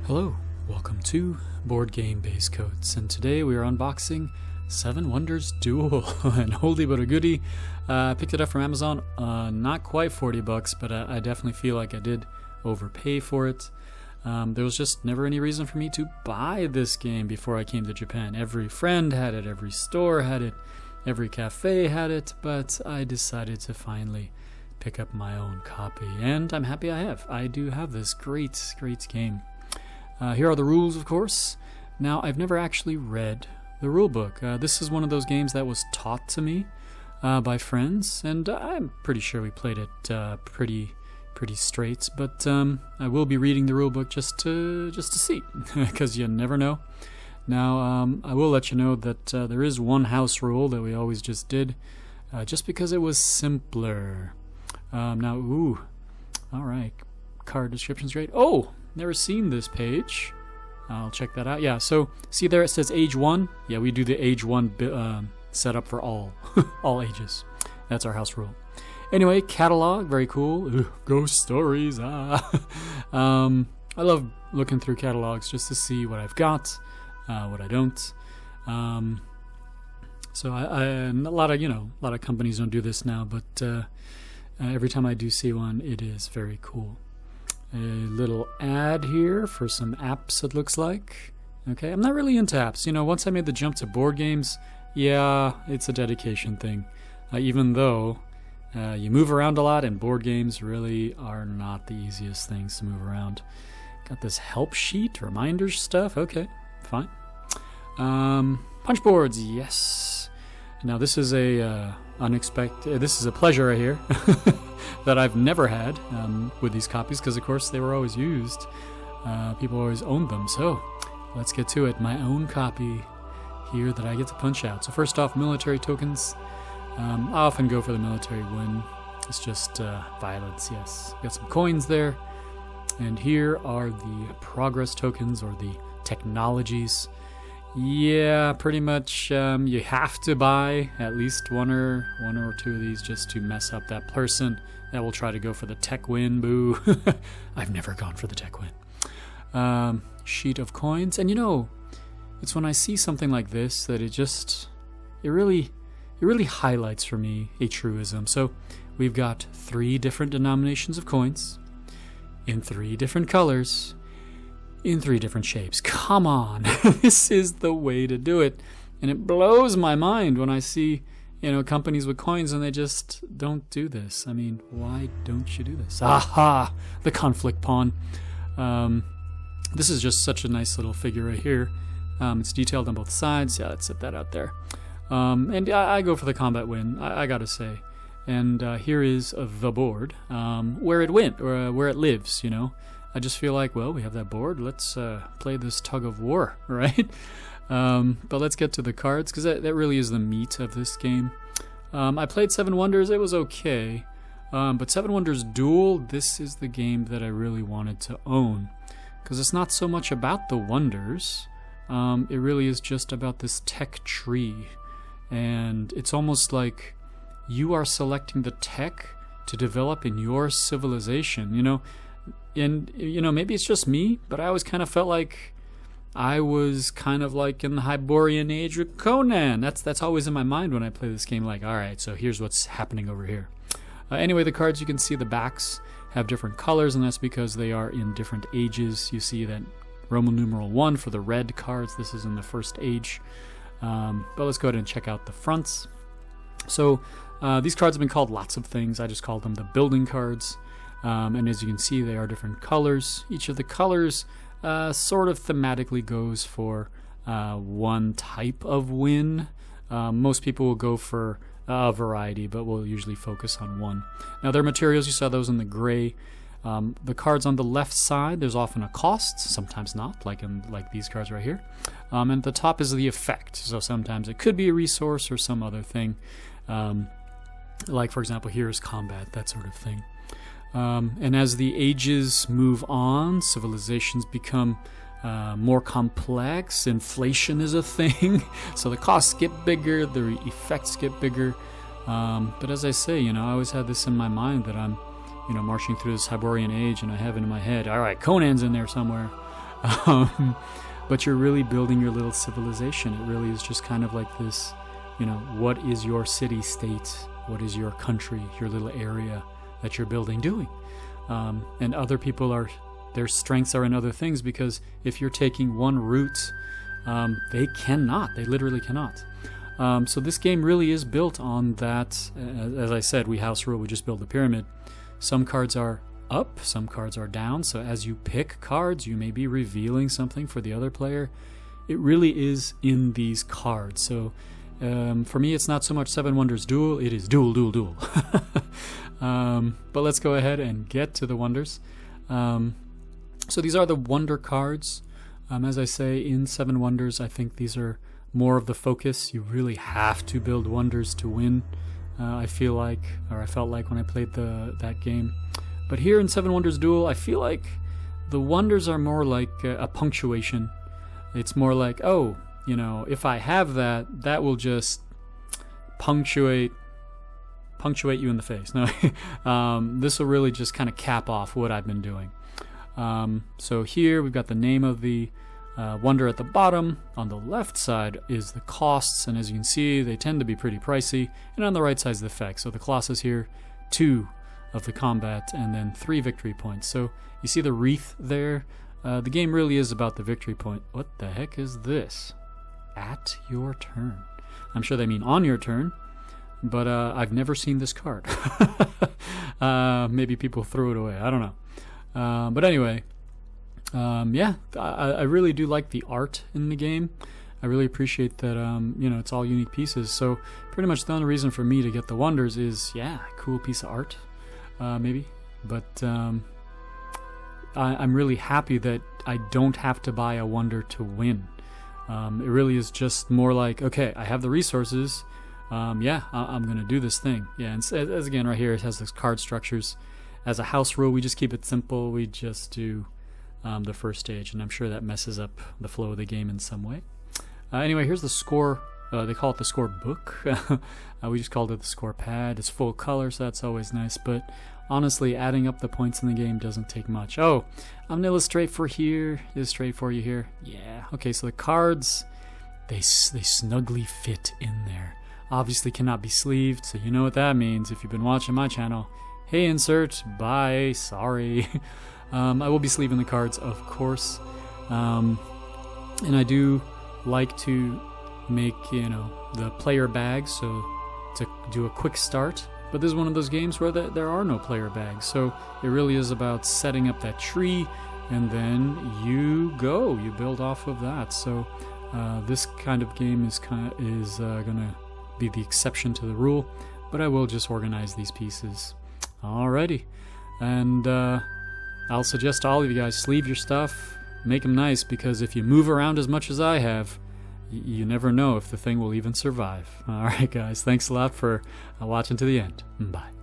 Hello, welcome to Boardgame Basecoats, and today we are unboxing Seven Wonders Duel, and oldie but a goodie. I picked it up from Amazon, not quite 40 bucks, but I definitely feel like I did overpay for it. There was just never any reason for me to buy this game before I came to Japan. Every friend had it, every store had it, every cafe had it, but I decided to finally pick up my own copy, and I'm happy I have. I do have this great game. Here are the rules, of course. Now, I've never actually read the rulebook. This is one of those games that was taught to me by friends, and I'm pretty sure we played it pretty straight. But I will be reading the rulebook just to see, because you never know. Now, I will let you know that there is one house rule that we always just did, just because it was simpler. Now, all right, card description's great. Oh, never seen this page. I'll check that out. Yeah, so see there it says age 1. Yeah, we do the age 1 setup for all all ages. That's our house rule. Anyway, catalog, very cool. Ugh, ghost stories. I love looking through catalogs just to see what I've got, what I don't. So a lot of companies don't do this now, but every time I do see one, it is very cool. A little ad here for some apps, it looks like. Okay, I'm not really into apps. Once I made the jump to board games, yeah, it's a dedication thing. Even though you move around a lot, and board games really are not the easiest things to move around. Got this help sheet, reminders stuff. Okay, fine. Punch boards, yes. Now this is a unexpected. This is a pleasure right here. That I've never had with these copies, because of course they were always used. People always owned them, so let's get to it. My own copy here that I get to punch out. So first off, military tokens. I often go for the military win. It's just violence, yes. Got some coins there. And here are the progress tokens, or the technologies. Yeah, pretty much you have to buy at least one or two of these just to mess up that person that will try to go for the tech win. Boo. I've never gone for the tech win. Sheet of coins. And it's when I see something like this that it really highlights for me a truism. So we've got 3 different denominations of coins in 3 different colors in 3 different shapes. Come on. This is the way to do it. And it blows my mind when I see companies with coins and they just don't do this. I mean, why don't you do this? Aha! The conflict pawn. This is just such a nice little figure right here. It's detailed on both sides. Yeah, let's set that out there. And I go for the combat win, I gotta say. And here is the board, where it went, or where it lives, I just feel like, well, we have that board. Let's play this tug of war, right? But let's get to the cards, because that really is the meat of this game. I played Seven Wonders. It was okay. But Seven Wonders Duel, this is the game that I really wanted to own, because it's not so much about the wonders. It really is just about this tech tree. And it's almost like you are selecting the tech to develop in your civilization, And, maybe it's just me, but I always kind of felt like I was kind of like in the Hyborian Age with Conan. That's always in my mind when I play this game, like, all right, so here's what's happening over here. Anyway, the cards, you can see the backs have different colors, and that's because they are in different ages. You see that Roman numeral 1 for the red cards. This is in the first age. But let's go ahead and check out the fronts. So these cards have been called lots of things. I just called them the building cards. And as you can see, they are different colors. Each of the colors sort of thematically goes for one type of win. Most people will go for a variety, but we'll usually focus on one. Now, their materials, you saw those in the gray. The cards on the left side, there's often a cost, sometimes not, like these cards right here. And at the top is the effect. So sometimes it could be a resource or some other thing. Like, for example, here's combat, that sort of thing. And as the ages move on, civilizations become more complex. Inflation is a thing, so the costs get bigger, the effects get bigger. But as I say, I always had this in my mind that I'm marching through this Hyborian Age, and I have it in my head, all right, Conan's in there somewhere. But you're really building your little civilization. It really is just kind of like this, you know, what is your city-state? What is your country, your little area that you're building doing? And other people are, their strengths are in other things, because if you're taking one route, they literally cannot. So this game really is built on that. As I said, we house rule, we just build the pyramid. Some cards are up, some cards are down, so as you pick cards, you may be revealing something for the other player. It really is in these cards. So for me, it's not so much Seven Wonders Duel, it is Duel, Duel, Duel. But let's go ahead and get to the wonders. So these are the wonder cards. As I say, in Seven Wonders, I think these are more of the focus. You really have to build wonders to win, I feel like, or I felt like when I played that game. But here in Seven Wonders Duel, I feel like the wonders are more like a punctuation. It's more like, oh, you know, if I have that, that will just punctuate you in the face. No, this will really just kind of cap off what I've been doing. So here we've got the name of the wonder at the bottom. On the left side is the costs, and as you can see, they tend to be pretty pricey. And on the right side is the effect. So the Colossus here, 2 of the combat, and then 3 victory points. So you see the wreath there. The game really is about the victory point. What the heck is this? At your turn. I'm sure they mean on your turn, but I've never seen this card. Maybe people threw it away. I don't know. But anyway, yeah, I really do like the art in the game. I really appreciate that, you know, it's all unique pieces. So pretty much the only reason for me to get the wonders is, yeah, cool piece of art. Maybe, but I'm really happy that I don't have to buy a wonder to win. It really is just more like, okay, I have the resources, yeah, I'm gonna do this thing. Yeah, and as again right here, it has those card structures. As a house rule, we just keep it simple. We just do the first stage, and I'm sure that messes up the flow of the game in some way. Anyway, here's the score. They call it the score book. We just called it the score pad. It's full color, so that's always nice. But honestly, adding up the points in the game doesn't take much. Oh, I'm gonna illustrate for you here. Yeah. Okay, so the cards, they snugly fit in there. Obviously cannot be sleeved, so you know what that means if you've been watching my channel. Hey, insert. Bye. Sorry. I will be sleeving the cards, of course. And I do like to make, you know, the player bags, so to do a quick start. But this is one of those games where there are no player bags, so it really is about setting up that tree, and then you build off of that. So this kind of game is gonna be the exception to the rule, but I will just organize these pieces. Alrighty, and I'll suggest to all of you guys, sleeve your stuff, make them nice, because if you move around as much as I have, you never know if the thing will even survive. Alright guys, thanks a lot for watching to the end. Bye.